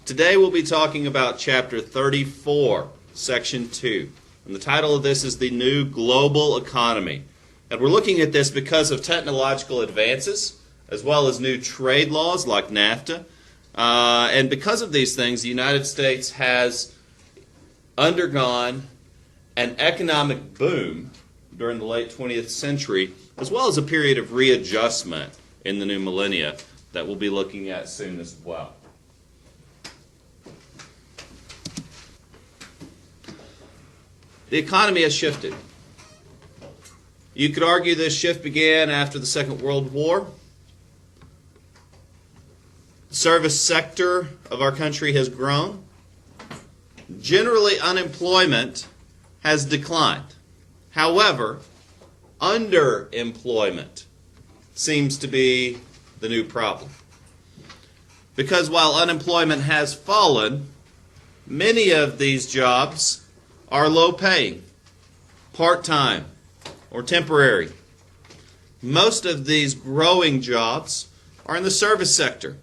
Today we'll be talking about Chapter 34, Section 2. And the title of this is The New Global Economy. And we're looking at this because of technological advances, as well as new trade laws like NAFTA. And because of these things, the United States has undergone an economic boom during the late 20th century, as well as a period of readjustment in the new millennia that we'll be looking at soon as well. The economy has shifted. You could argue this shift began after the Second World War. The service sector of our country has grown. Generally, unemployment has declined. However, underemployment seems to be the new problem. Because while unemployment has fallen, many of these jobs are low-paying, part-time, or temporary. Most of these growing jobs are in the service sector,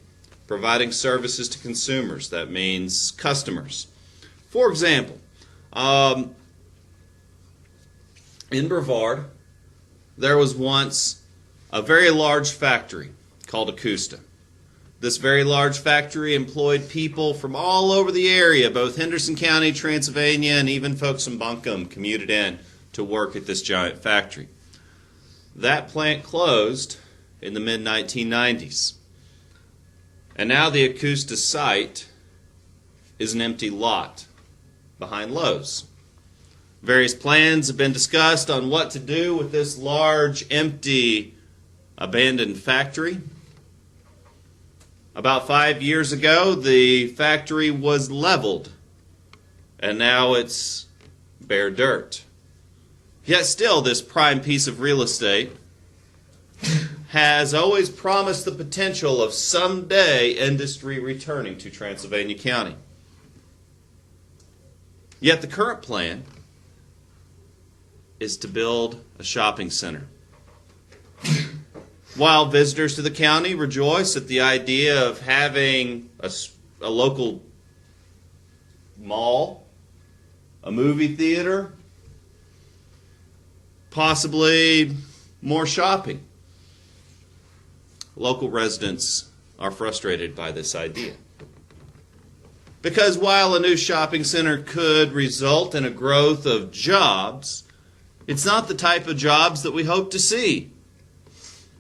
providing services to consumers. That means customers. For example, in Brevard, there was once a very large factory called Akusta. This very large factory employed people from all over the area. Both Henderson County, Transylvania, and even folks from Buncombe commuted in to work at this giant factory. That plant closed in the mid-1990s. And now the Akusta site is an empty lot behind Lowe's. Various plans have been discussed on what to do with this large, empty, abandoned factory. About 5 years ago, the factory was leveled, and now it's bare dirt. Yet still, this prime piece of real estate has always promised the potential of someday industry returning to Transylvania County. Yet the current plan is to build a shopping center. While visitors to the county rejoice at the idea of having a local mall, a movie theater, possibly more shopping, local residents are frustrated by this idea. Because while a new shopping center could result in a growth of jobs, it's not the type of jobs that we hope to see.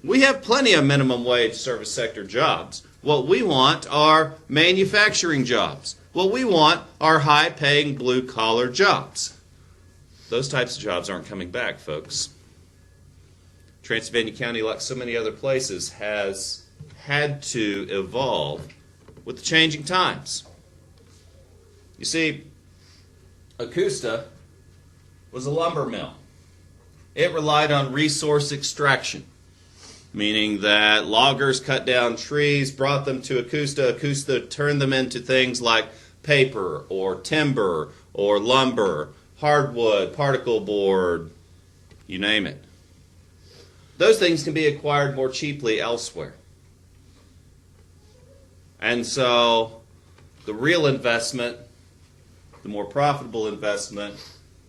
We have plenty of minimum wage service sector jobs. What we want are manufacturing jobs. What we want are high-paying blue-collar jobs. Those types of jobs aren't coming back, folks. Transylvania County, like so many other places, has had to evolve with the changing times. You see, Akusta was a lumber mill. It relied on resource extraction, meaning that loggers cut down trees, brought them to Akusta. Akusta turned them into things like paper or timber or lumber, hardwood, particle board, you name it. Those things can be acquired more cheaply elsewhere. And so the real investment, the more profitable investment,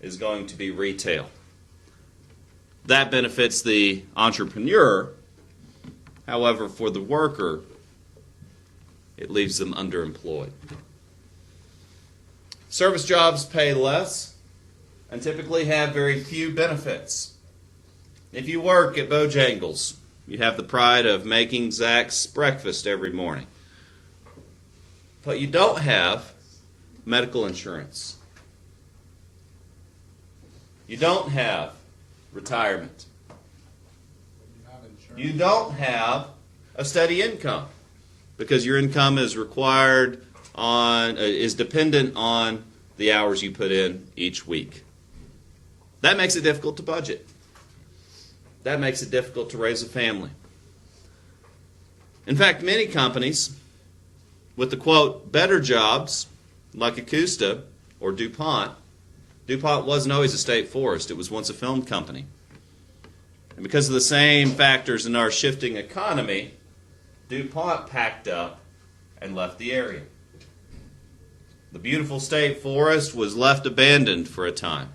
is going to be retail. That benefits the entrepreneur. However, for the worker, it leaves them underemployed. Service jobs pay less and typically have very few benefits. If you work at Bojangles, you have the pride of making Zach's breakfast every morning. But you don't have medical insurance. You don't have retirement. You don't have a steady income because your income is is dependent on the hours you put in each week. That makes it difficult to budget. That makes it difficult to raise a family. In fact, many companies with the quote better jobs like Akusta or DuPont wasn't always a state forest. It was once a film company. And because of the same factors in our shifting economy, DuPont packed up and left the area. The beautiful state forest was left abandoned for a time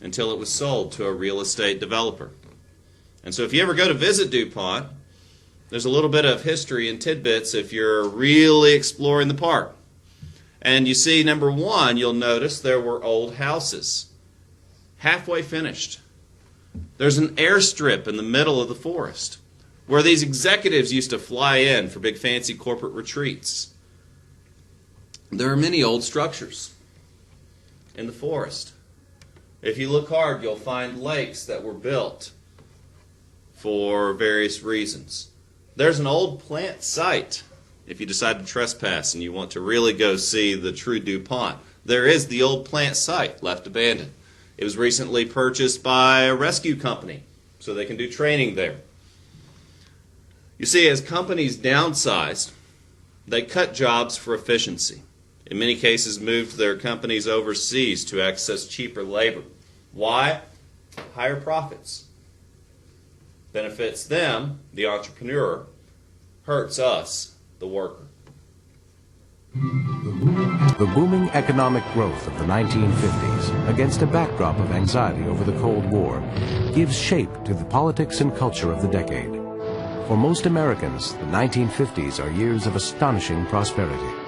until it was sold to a real estate developer. And so if you ever go to visit DuPont, there's a little bit of history and tidbits if you're really exploring the park. And you see, number one, you'll notice there were old houses, halfway finished. There's an airstrip in the middle of the forest where these executives used to fly in for big fancy corporate retreats. There are many old structures in the forest. If you look hard, you'll find lakes that were built for various reasons. There's an old plant site. If you decide to trespass and you want to really go see the true DuPont, there is the old plant site left abandoned. It was recently purchased by a rescue company, so they can do training there. You see, as companies downsized, they cut jobs for efficiency. In many cases, moved their companies overseas to access cheaper labor. Why? Higher profits. Benefits them, the entrepreneur, hurts us, the worker. The booming economic growth of the 1950s, against a backdrop of anxiety over the Cold War, gives shape to the politics and culture of the decade. For most Americans, the 1950s are years of astonishing prosperity.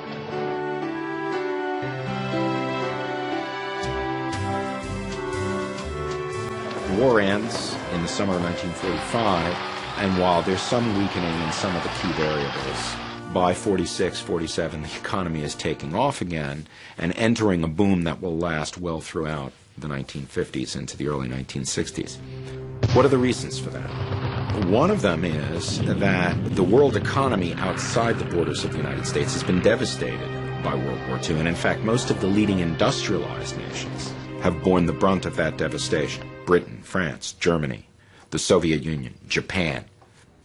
The war ends in the summer of 1945, and while there's some weakening in some of the key variables, by 46, 47, the economy is taking off again and entering a boom that will last well throughout the 1950s into the early 1960s. What are the reasons for that? One of them is that the world economy outside the borders of the United States has been devastated by World War II, and in fact, most of the leading industrialized nations have borne the brunt of that devastation. Britain, France, Germany, the Soviet Union, Japan,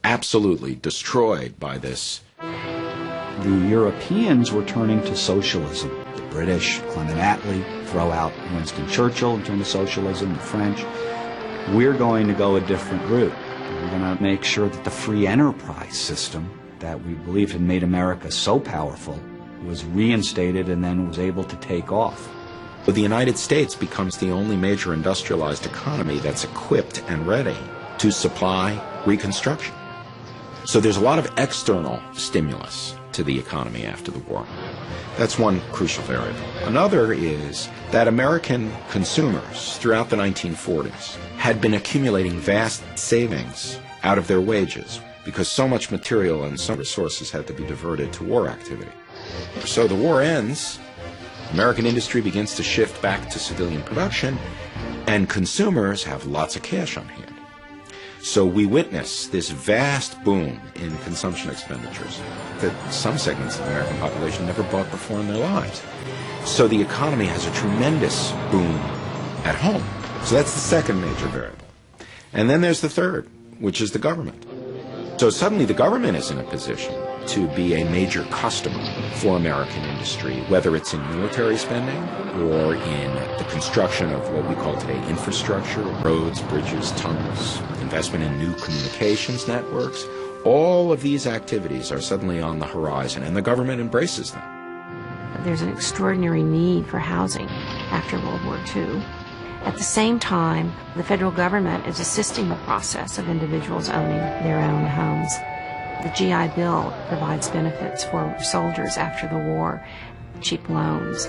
absolutely destroyed by this. The Europeans were turning to socialism. The British, Clement Attlee, throw out Winston Churchill and turn to socialism, the French. We're going to go a different route. We're going to make sure that the free enterprise system that we believed had made America so powerful was reinstated and then was able to take off. The United States becomes the only major industrialized economy that's equipped and ready to supply reconstruction. So there's a lot of external stimulus to the economy after the war. That's one crucial variable. Another is that American consumers throughout the 1940s had been accumulating vast savings out of their wages because so much material and some resources had to be diverted to war activity. So the war ends, American industry begins to shift back to civilian production, and consumers have lots of cash on hand. So we witness this vast boom in consumption expenditures that some segments of the American population never bought before in their lives. So the economy has a tremendous boom at home. So that's the second major variable. And then there's the third, which is the government. So suddenly the government is in a position to be a major customer for American industry, whether it's in military spending or in the construction of what we call today infrastructure, roads, bridges, tunnels, investment in new communications networks. All of these activities are suddenly on the horizon, and the government embraces them. There's an extraordinary need for housing after World War II. At the same time, the federal government is assisting the process of individuals owning their own homes. The GI Bill provides benefits for soldiers after the war, cheap loans.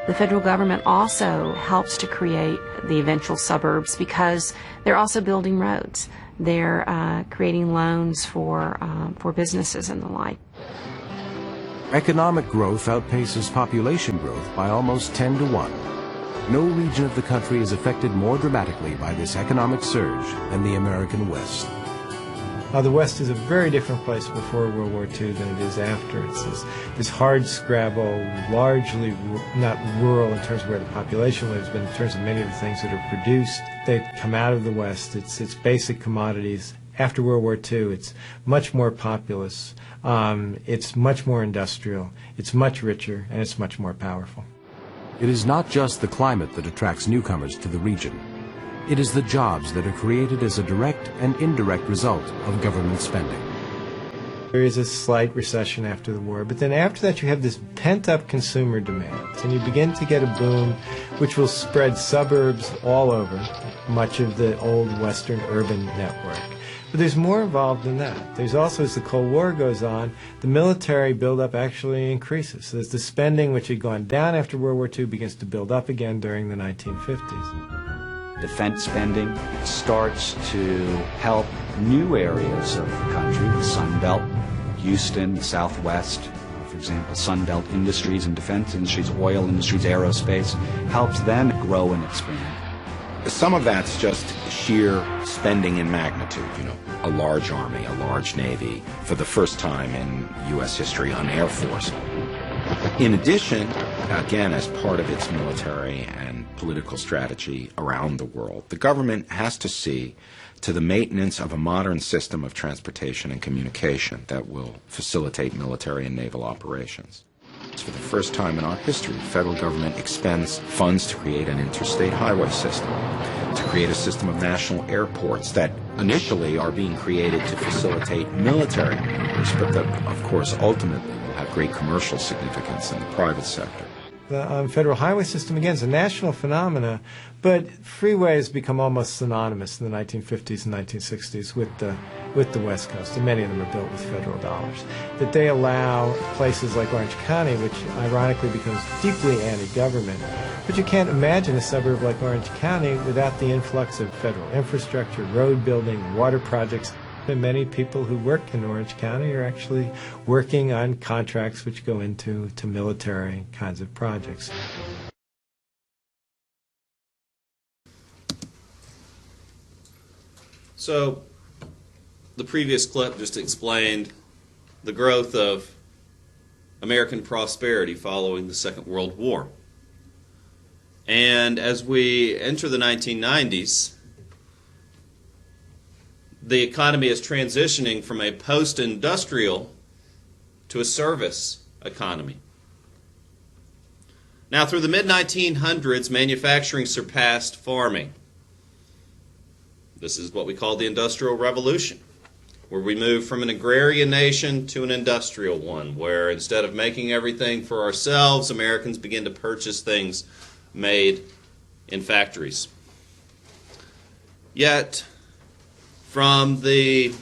The federal government also helps to create the eventual suburbs because they're also building roads. They're creating loans for businesses and the like. Economic growth outpaces population growth by almost 10 to 1. No region of the country is affected more dramatically by this economic surge than the American West. The West is a very different place before World War II than it is after. It's this hard scrabble, largely not rural in terms of where the population lives, but in terms of many of the things that are produced. They come out of the West. It's basic commodities. After World War II, it's much more populous. It's much more industrial. It's much richer, and it's much more powerful. It is not just the climate that attracts newcomers to the region. It is the jobs that are created as a direct and indirect result of government spending. There is a slight recession after the war, but then after that you have this pent-up consumer demand, and you begin to get a boom which will spread suburbs all over much of the old Western urban network. But there's more involved than that. There's also, as the Cold War goes on, the military buildup actually increases. So there's the spending which had gone down after World War II begins to build up again during the 1950s. Defense spending starts to help new areas of the country, the Sun Belt, Houston, the Southwest, for example, Sun Belt industries and defense industries, oil industries, aerospace, helps them grow and expand. Some of that's just sheer spending in magnitude, a large army, a large navy, for the first time in U.S. history, an air force. In addition, again, as part of its military and political strategy around the world, the government has to see to the maintenance of a modern system of transportation and communication that will facilitate military and naval operations. For the first time in our history, the federal government expends funds to create an interstate highway system, to create a system of national airports that initially are being created to facilitate military maneuvers, but that, of course, ultimately will have great commercial significance in the private sector. The federal highway system, again, is a national phenomena, but freeways become almost synonymous in the 1950s and 1960s with the West Coast, and many of them are built with federal dollars. That they allow places like Orange County, which ironically becomes deeply anti-government, but you can't imagine a suburb like Orange County without the influx of federal infrastructure, road building, water projects. And many people who work in Orange County are actually working on contracts which go into military kinds of projects. So the previous clip just explained the growth of American prosperity following the Second World War. And as we enter the 1990s, the economy is transitioning from a post-industrial to a service economy. Now, through the mid-1900s, manufacturing surpassed farming. This is what we call the Industrial Revolution, where we moved from an agrarian nation to an industrial one, where instead of making everything for ourselves, Americans begin to purchase things made in factories. Yet, from the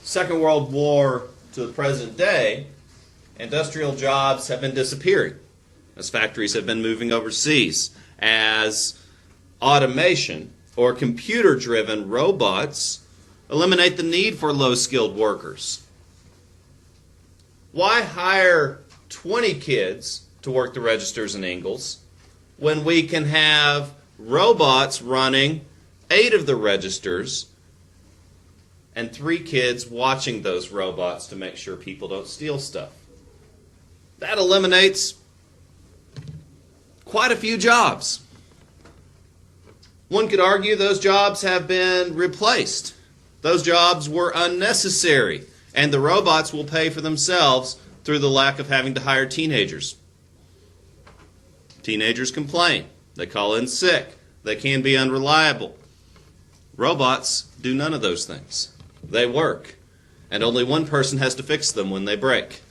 Second World War to the present day, industrial jobs have been disappearing as factories have been moving overseas, as automation or computer-driven robots eliminate the need for low-skilled workers. Why hire 20 kids to work the registers in Ingalls when we can have robots running 8 of the registers and 3 kids watching those robots to make sure people don't steal stuff? That eliminates quite a few jobs. One could argue those jobs have been replaced. Those jobs were unnecessary, and the robots will pay for themselves through the lack of having to hire teenagers. Teenagers complain. They call in sick. They can be unreliable. Robots do none of those things. They work, and only one person has to fix them when they break.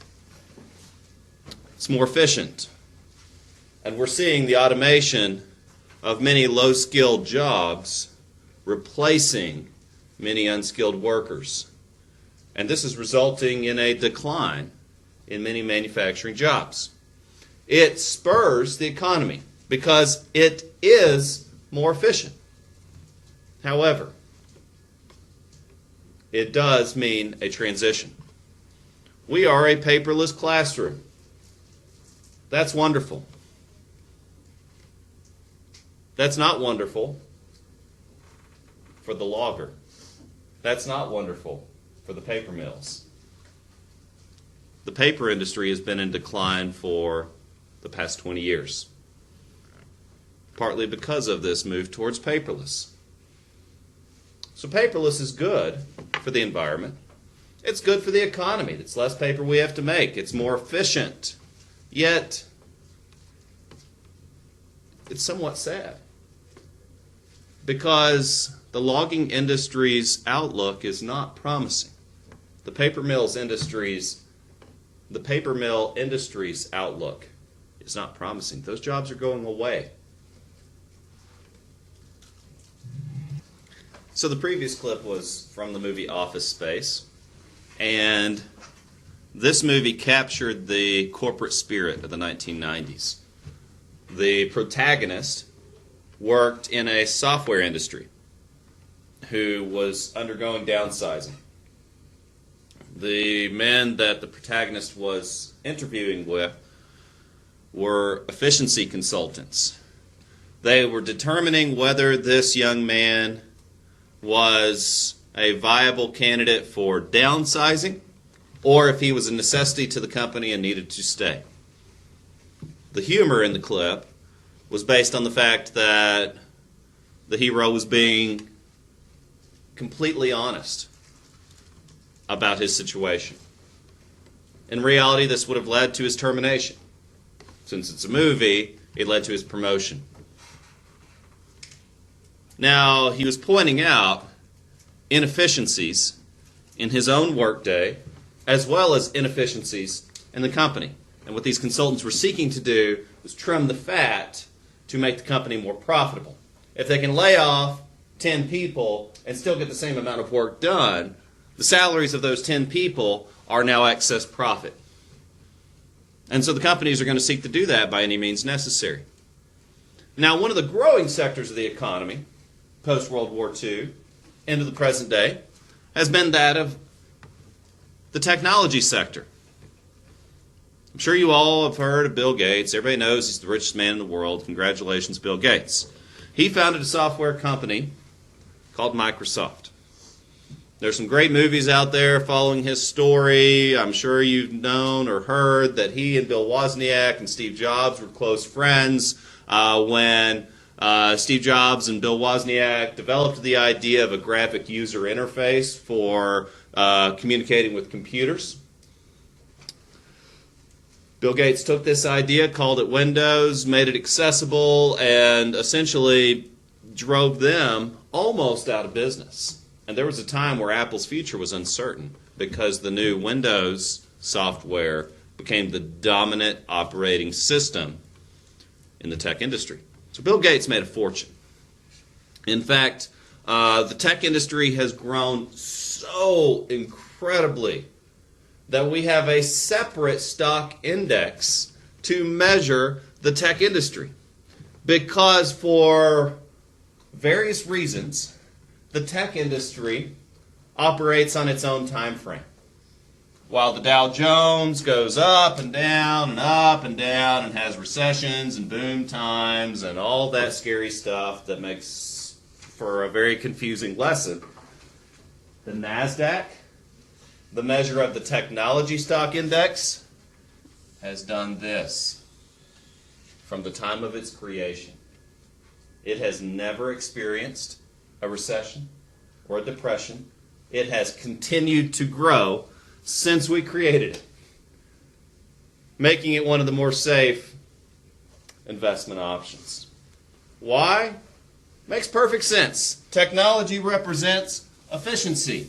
It's more efficient. And we're seeing the automation of many low-skilled jobs replacing many unskilled workers. And this is resulting in a decline in many manufacturing jobs. It spurs the economy because it is more efficient. However, it does mean a transition. We are a paperless classroom. That's wonderful. That's not wonderful for the logger. That's not wonderful for the paper mills. The paper industry has been in decline for the past 20 years, partly because of this move towards paperless. So paperless is good for the environment. It's good for the economy. It's less paper we have to make. It's more efficient. Yet, it's somewhat sad. Because the logging industry's outlook is not promising. The paper mill industry's outlook is not promising. Those jobs are going away. So the previous clip was from the movie Office Space, and this movie captured the corporate spirit of the 1990s. The protagonist worked in a software industry who was undergoing downsizing. The men that the protagonist was interviewing with were efficiency consultants. They were determining whether this young man was a viable candidate for downsizing or if he was a necessity to the company and needed to stay. The humor in the clip was based on the fact that the hero was being completely honest about his situation. In reality, this would have led to his termination. Since it's a movie, it led to his promotion. Now, he was pointing out inefficiencies in his own workday, as well as inefficiencies in the company. And what these consultants were seeking to do was trim the fat to make the company more profitable. If they can lay off 10 people and still get the same amount of work done, the salaries of those 10 people are now excess profit. And so the companies are going to seek to do that by any means necessary. Now, one of the growing sectors of the economy, post-World War II, into the present day, has been that of the technology sector. I'm sure you all have heard of Bill Gates. Everybody knows he's the richest man in the world. Congratulations, Bill Gates. He founded a software company called Microsoft. There's some great movies out there following his story. I'm sure you've known or heard that he and Bill Wozniak and Steve Jobs were close friends when Steve Jobs and Bill Wozniak developed the idea of a graphic user interface for communicating with computers. Bill Gates took this idea, called it Windows, made it accessible, and essentially drove them almost out of business. And there was a time where Apple's future was uncertain because the new Windows software became the dominant operating system in the tech industry. So Bill Gates made a fortune. In fact, the tech industry has grown so incredibly that we have a separate stock index to measure the tech industry. Because for various reasons, the tech industry operates on its own time frame. While the Dow Jones goes up and down and up and down and has recessions and boom times and all that scary stuff that makes for a very confusing lesson, the NASDAQ, the measure of the technology stock index, has done this from the time of its creation. It has never experienced a recession or a depression. It has continued to grow since we created it, making it one of the more safe investment options. Why? Makes perfect sense. Technology represents efficiency.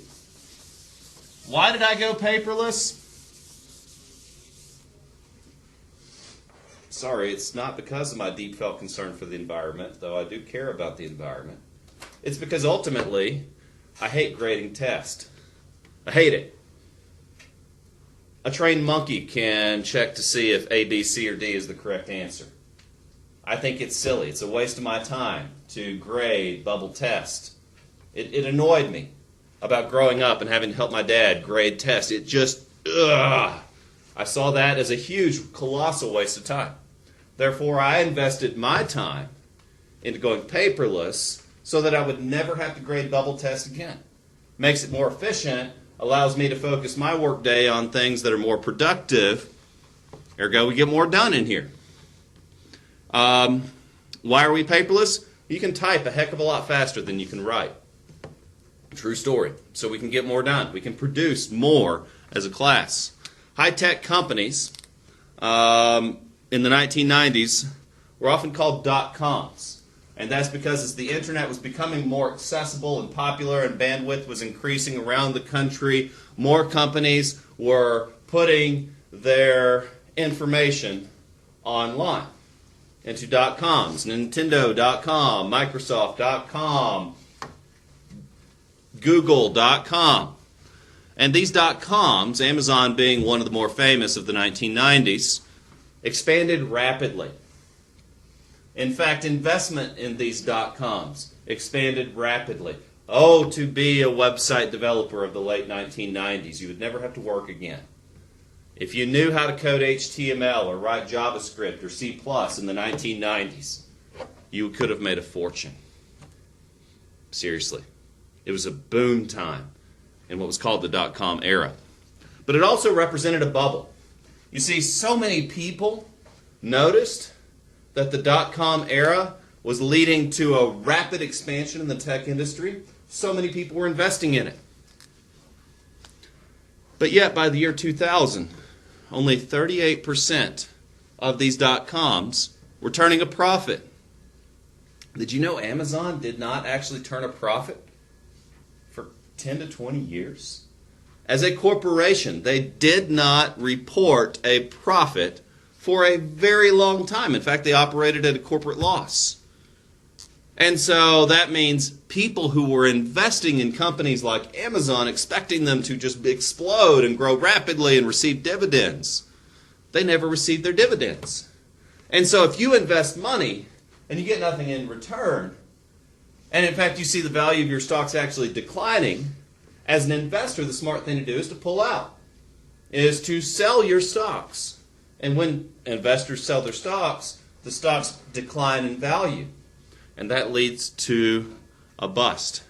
Why did I go paperless? Sorry, it's not because of my deep felt concern for the environment, though I do care about the environment. It's because ultimately, I hate grading tests. I hate it. A trained monkey can check to see if A, B, C, or D is the correct answer. I think it's silly. It's a waste of my time to grade bubble test. It annoyed me about growing up and having to help my dad grade tests. It just, I saw that as a huge, colossal waste of time. Therefore, I invested my time into going paperless so that I would never have to grade bubble tests again. Makes it more efficient, allows me to focus my workday on things that are more productive. Ergo, we get more done in here. Why are we paperless? You can type a heck of a lot faster than you can write. True story. So we can get more done. We can produce more as a class. High-tech companies in the 1990s were often called dot-coms. And that's because as the internet was becoming more accessible and popular and bandwidth was increasing around the country, more companies were putting their information online into .coms, Nintendo.com, Microsoft.com, Google.com. And these .coms, Amazon being one of the more famous of the 1990s, expanded rapidly. In fact, investment in these .coms expanded rapidly. Oh, to be a website developer of the late 1990s, you would never have to work again. If you knew how to code HTML or write JavaScript or C++ in the 1990s, you could have made a fortune. Seriously. It was a boom time in what was called the dot-com era. But it also represented a bubble. You see, so many people noticed that the dot-com era was leading to a rapid expansion in the tech industry. So many people were investing in it. But yet, by the year 2000, only 38% of these dot-coms were turning a profit. Did you know Amazon did not actually turn a profit for 10 to 20 years? As a corporation, they did not report a profit for a very long time. In fact, they operated at a corporate loss. And so that means people who were investing in companies like Amazon, expecting them to just explode and grow rapidly and receive dividends, they never received their dividends. And so if you invest money and you get nothing in return, and in fact you see the value of your stocks actually declining, as an investor, the smart thing to do is to pull out, is to sell your stocks. And when investors sell their stocks, the stocks decline in value. And that leads to a bust.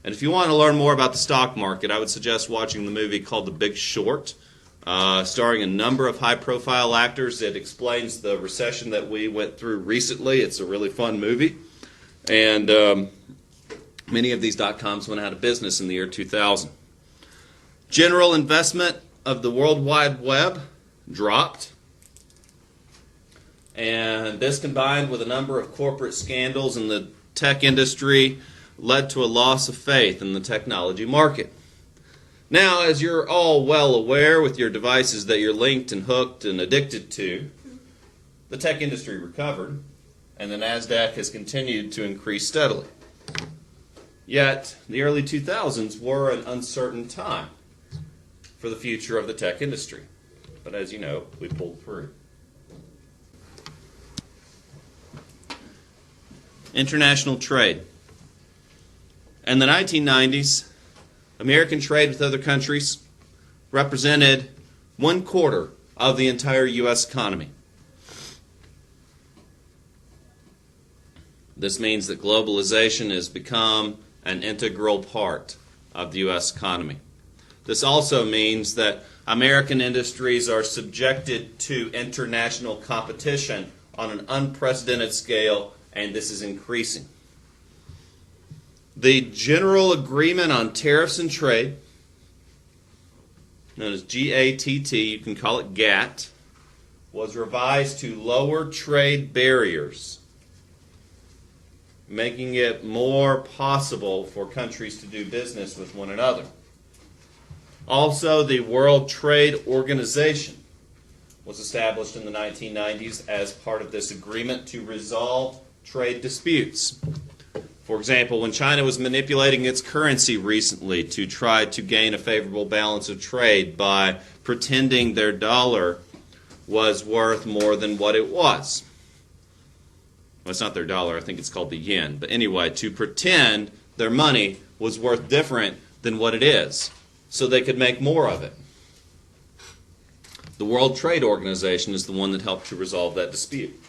And if you want to learn more about the stock market, I would suggest watching the movie called The Big Short, starring a number of high-profile actors. It explains the recession that we went through recently. It's a really fun movie. And many of these dot-coms went out of business in the year 2000. General investment of the World Wide Web dropped. And this, combined with a number of corporate scandals in the tech industry, led to a loss of faith in the technology market. Now, as you're all well aware with your devices that you're linked and hooked and addicted to, the tech industry recovered, and the NASDAQ has continued to increase steadily. Yet, the early 2000s were an uncertain time for the future of the tech industry. But as you know, we pulled through. International trade. In the 1990s, American trade with other countries represented 1/4 of the entire U.S. economy. This means that globalization has become an integral part of the U.S. economy. This also means that American industries are subjected to international competition on an unprecedented scale, and this is increasing. The General Agreement on Tariffs and Trade, known as GATT, you can call it GATT, was revised to lower trade barriers, making it more possible for countries to do business with one another. Also, the World Trade Organization was established in the 1990s as part of this agreement to resolve trade disputes. For example, when China was manipulating its currency recently to try to gain a favorable balance of trade by pretending their dollar was worth more than what it was. Well, it's not their dollar, I think it's called the yen. But anyway, to pretend their money was worth different than what it is, so they could make more of it. The World Trade Organization is the one that helped to resolve that dispute.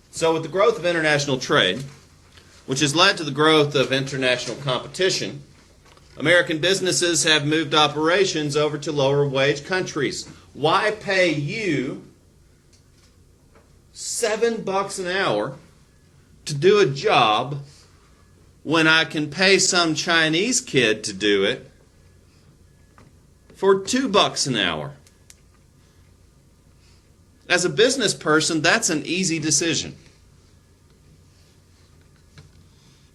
So with the growth of international trade, which has led to the growth of international competition, American businesses have moved operations over to lower wage countries. Why pay you $7 an hour to do a job when I can pay some Chinese kid to do it for $2 an hour? As a business person, that's an easy decision.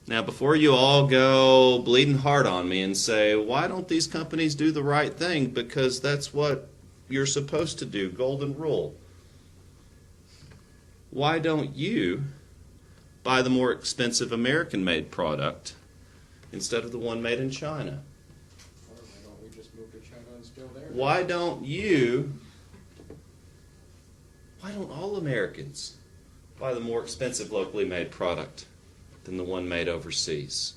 Now, before you all go bleeding hard on me and say, why don't these companies do the right thing? Because that's what you're supposed to do, golden rule. Why don't you buy the more expensive American-made product instead of the one made in China? Or why don't we just move to China and steal there? Why don't all Americans buy the more expensive locally made product than the one made overseas?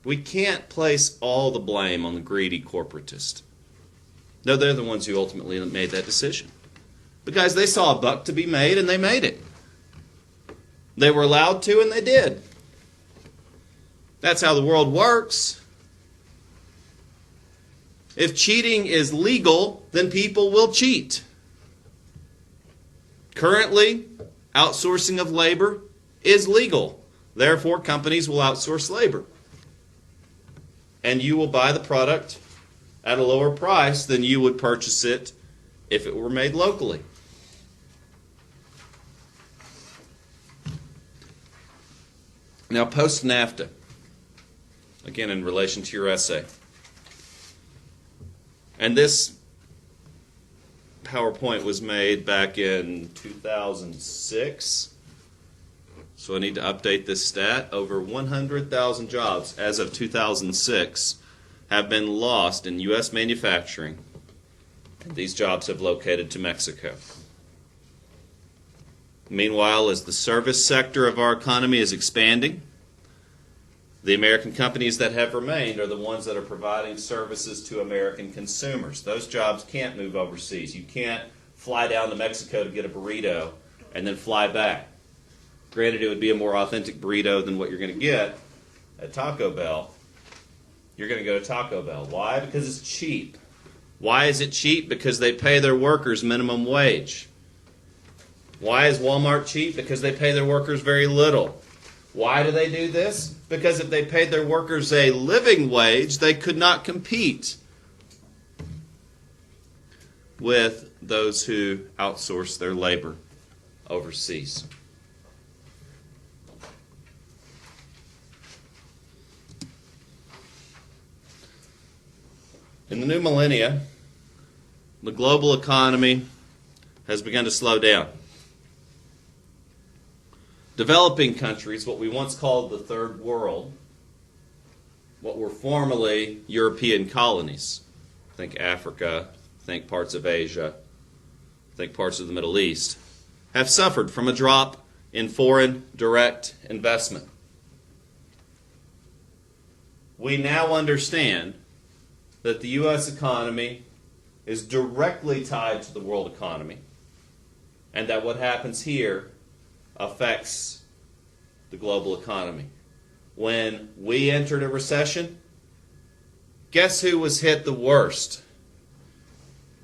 We can't place all the blame on the greedy corporatist. No, they're the ones who ultimately made that decision. But guys, they saw a buck to be made and they made it. They were allowed to and they did. That's how the world works. If cheating is legal, then people will cheat. Currently, outsourcing of labor is legal. Therefore, companies will outsource labor. And you will buy the product at a lower price than you would purchase it if it were made locally. Now, post-NAFTA, again in relation to your essay. And this PowerPoint was made back in 2006. So I need to update this stat. Over 100,000 jobs as of 2006 have been lost in U.S. manufacturing. And these jobs have located to Mexico. Meanwhile, as the service sector of our economy is expanding, the American companies that have remained are the ones that are providing services to American consumers. Those jobs can't move overseas. You can't fly down to Mexico to get a burrito and then fly back. Granted, it would be a more authentic burrito than what you're going to get at Taco Bell. You're going to go to Taco Bell. Why? Because it's cheap. Why is it cheap? Because they pay their workers minimum wage. Why is Walmart cheap? Because they pay their workers very little. Why do they do this? Because if they paid their workers a living wage, they could not compete with those who outsource their labor overseas. In the new millennia, the global economy has begun to slow down. Developing countries, what we once called the Third World, what were formerly European colonies, think Africa, think parts of Asia, think parts of the Middle East, have suffered from a drop in foreign direct investment. We now understand that the U.S. economy is directly tied to the world economy, and that what happens here affects the global economy. When we entered a recession, guess who was hit the worst?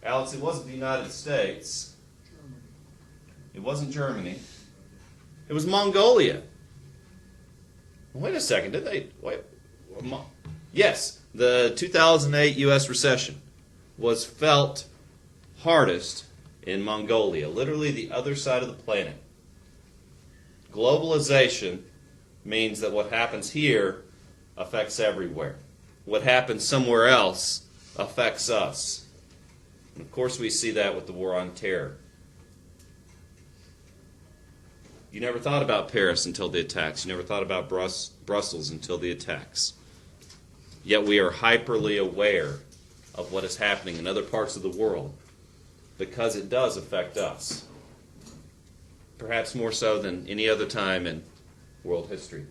Alex, it wasn't the United States. Germany. It wasn't Germany. It was Mongolia. Wait a second, did they? Wait. Yes, the 2008 U.S. recession was felt hardest in Mongolia, literally the other side of the planet. Globalization means that what happens here affects everywhere. What happens somewhere else affects us. And of course we see that with the war on terror. You never thought about Paris until the attacks. You never thought about Brussels until the attacks. Yet we are hyperly aware of what is happening in other parts of the world because it does affect us. Perhaps more so than any other time in world history.